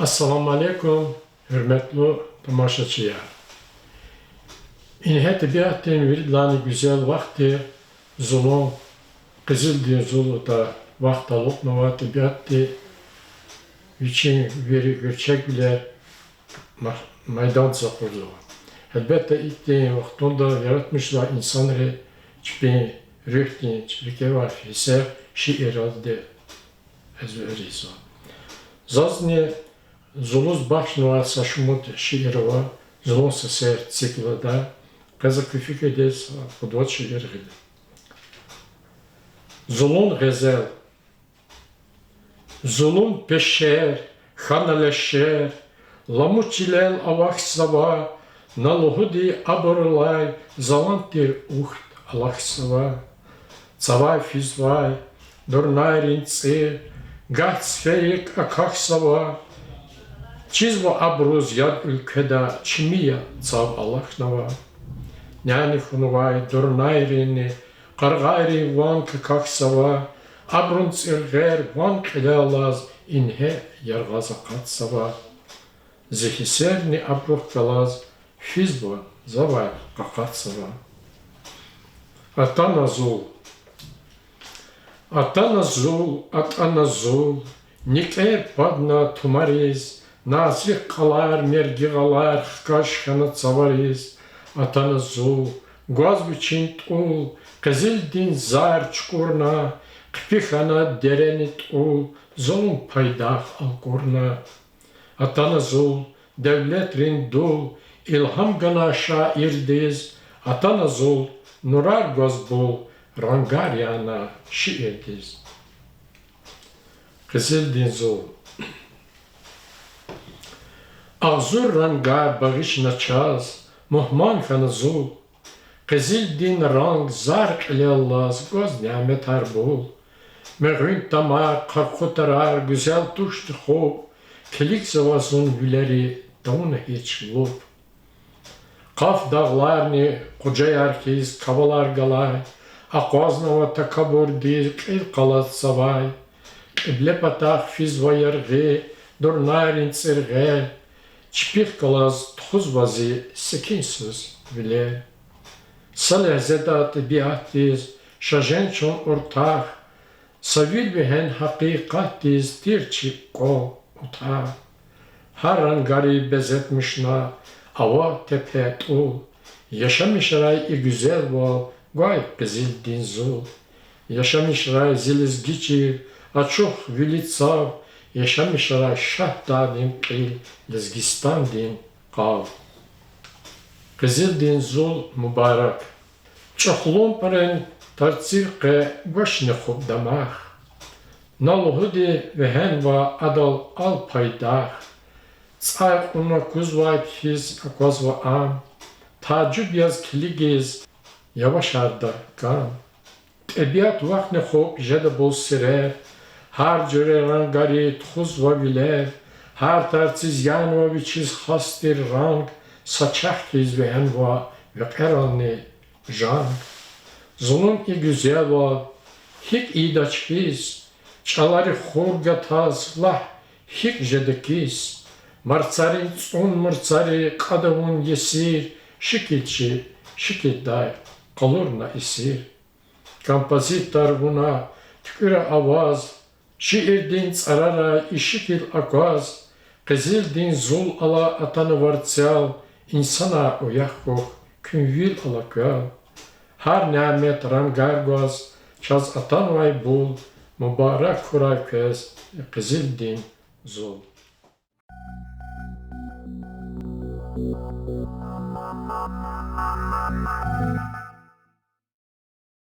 Assalamu alaikum, hürmetli tamaşaçılar. İnhet biatin virdlani güzel vakti, zulum, kızıldi zuluda vakta loknavati biatti, için veri göçek bile meydan zakurdu. Elbette ilk deyin vaktunda yaratmışlar insanları çipi rühtin, çipi var ise şiir adı ezberizo. Zazni Zuluz başnova saşumut şiirova, zulun seser циклада, каза küfük edes kudvat şiir gidi. Zulun gezel, zulun peşer, hanaleşer, lamutçilel avak sava, naluhudi aborlay, zalantir uht alak sava, цавай физвай, дурнайрин цир, гацфейк акак sava, Çizva abruz yad ülkede çimiya sav Allah'nava. Yani hunuvay durnayrini qargayri vank kaksava. Abrun tsirger vank ilalaz inhe yargaza katsava. Zihiserni abruh kalaz fizva zavay kakatsava. Atanazul. Atanazul, atanazul. Niker padna tumariz. Nazik kalar, mergigalar, kaşkanı savariz, atanızul, gaz biçin tul, kızıldin zar çukurna, kpihana derenit ul, zulum paydah alkurna. Atanızul, devletrin dul, ilham gana şairdiz, atanızul, nurar gazbul, rangaryana şiirdiz. Kızıldin zul. Ağzur ranga bağış naçaz, muhman kanazul, Qizil din rang zarq ilallaz, göz nimet harbul, Meğün tamar, qarqutarar, güzel tuştu xob, Kilik zavazun güleri, davuna hiç lub. Qaf dağlarni, koca yarkiz, kavalar galay, Aqvaznava takabur dir, qil qalat savay, Qibli pataq fiz vayargı, durnarin tsirgel, Çipik kalaz tuz vazi sekinsiz bile. Salih zedat biatiz, şajençon ortak, Savil bihen hakikatiz tirçik ko utak. Haran gari bezetmişna, ava tepe tul, Yaşamış ray güzel val, gay kızıl din zul. Yaşamış ray ziliz geçir, açuh vilit sav, Yaşamış ray şah davim qil, Lizgistan din qav. Qizil din zul mübarek. Çoxlum paren tartsirqe goşne xub damah. Naluhudi vehen va adal al paydah. Tsay una kuzvay fiz akoz va am. Tacib yaz kiligiz yavaş arda gam. Tabiat vakne xub jede bol sirer. Har cüre rangari txuz va biler. Her tersiz yanva biçiz hastir rang, saçak kiz ve enva ve peranni jang. Zulum i güzel va, hik idaç kiz, çalari xurga tazlah, hik jedekiz. Martsari tsun martsari kadavun yesir, şikilçi, şikilday, kalurna isir. Kompozitor buna tüküre avaz, şiir din tsarara işikil akaz, Qizil din zul ala atanı vartsal, insana uyakuk, künvil alakal. Har nimet rangargaz, çaz atan vay bul, mübarek kuray kez, Qizil din zul.